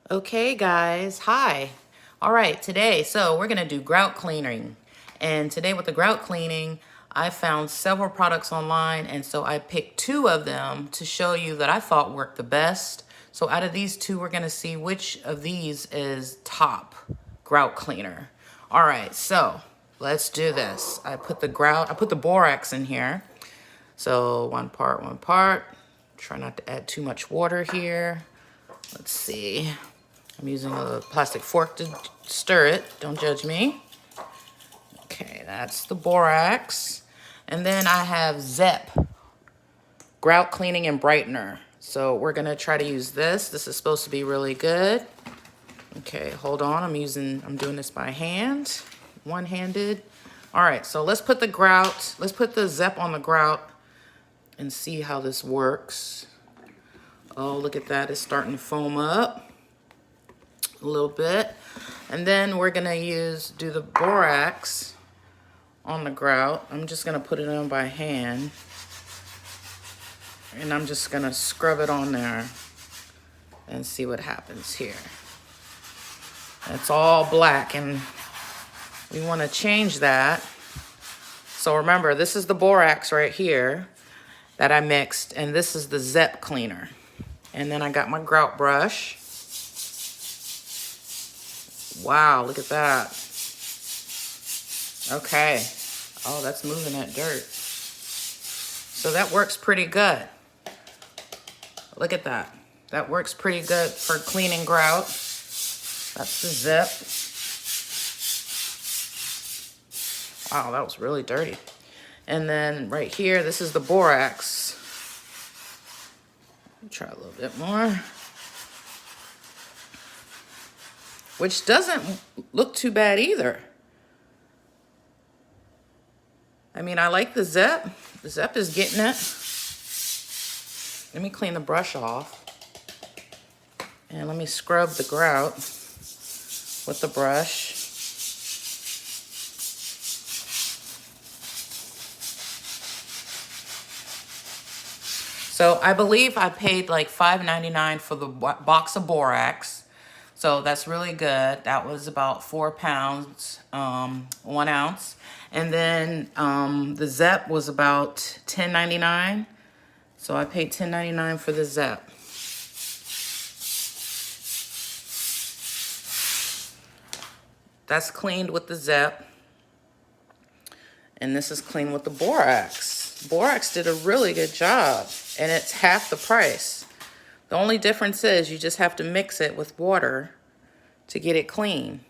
Okay guys, hi. All right, today, so we're gonna do grout cleaning. And today with the grout cleaning, I found several products online, and so I picked two of them to show you that I thought worked the best. So out of these two, we're gonna see which of these is top grout cleaner. All right, so let's do this. I put the borax in here. So one part. Try not to add too much water here. Let's see. I'm using a plastic fork to stir it. Don't judge me. Okay, that's the borax. And then I have Zep, grout cleaning and brightener. So we're gonna try to use this. This is supposed to be really good. Okay, hold on, I'm doing this by hand, one-handed. All right, so let's put the Zep on the grout and see how this works. Oh, look at that, it's starting to foam up a little bit. And then we're gonna do the borax on the grout. I'm just gonna put it on by hand. And I'm just gonna scrub it on there and see what happens here. It's all black and we wanna change that. So remember, this is the borax right here that I mixed, and this is the Zep cleaner. And then I got my grout brush. Wow, look at that. Okay. Oh, that's moving that dirt. So that works pretty good. Look at that. That works pretty good for cleaning grout. That's the Zep. Wow, that was really dirty. And then right here, this is the borax. Try a little bit more. Which doesn't look too bad either. I mean, I like the Zep. The Zep is getting it. Let me clean the brush off. And let me scrub the grout with the brush. So I believe I paid like $5.99 for the box of borax. So that's really good. That was about 4 pounds, 1 ounce. And then the Zep was about $10.99. So I paid $10.99 for the Zep. That's cleaned with the Zep. And this is clean with the borax. Borax did a really good job, and it's half the price. The only difference is you just have to mix it with water to get it clean.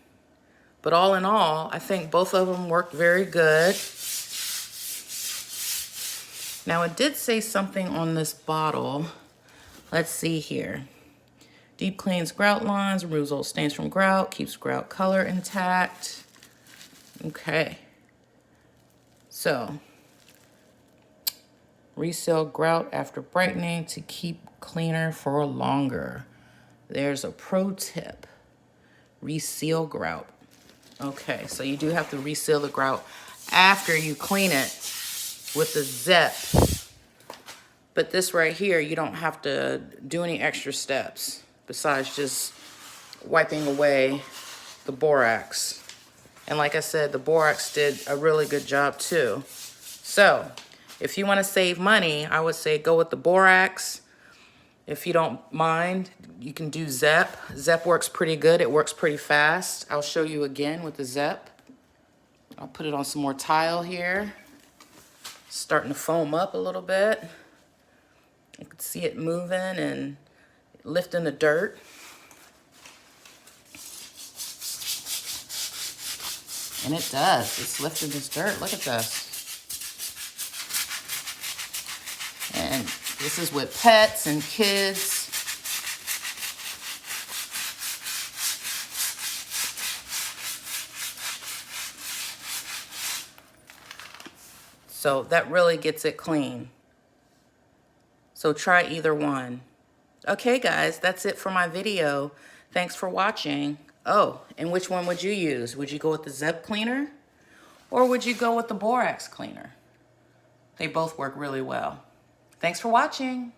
But all in all, I think both of them worked very good. Now it did say something on this bottle. Let's see here. Deep cleans grout lines, removes old stains from grout, keeps grout color intact. Okay. So, reseal grout after brightening to keep cleaner for longer. There's a pro tip. Reseal grout. Okay, so you do have to reseal the grout after you clean it with the Zep. But this right here, you don't have to do any extra steps besides just wiping away the borax. And like I said, the borax did a really good job too. So, if you want to save money, I would say go with the borax. If you don't mind, you can do Zep. Zep works pretty good. It works pretty fast. I'll show you again with the Zep. I'll put it on some more tile here. Starting to foam up a little bit. You can see it moving and lifting the dirt. And it does. It's lifting this dirt. Look at this. And this is with pets and kids. So that really gets it clean. So try either one. Okay guys, that's it for my video. Thanks for watching. Oh, and which one would you use? Would you go with the Zep cleaner? Or would you go with the borax cleaner? They both work really well. Thanks for watching.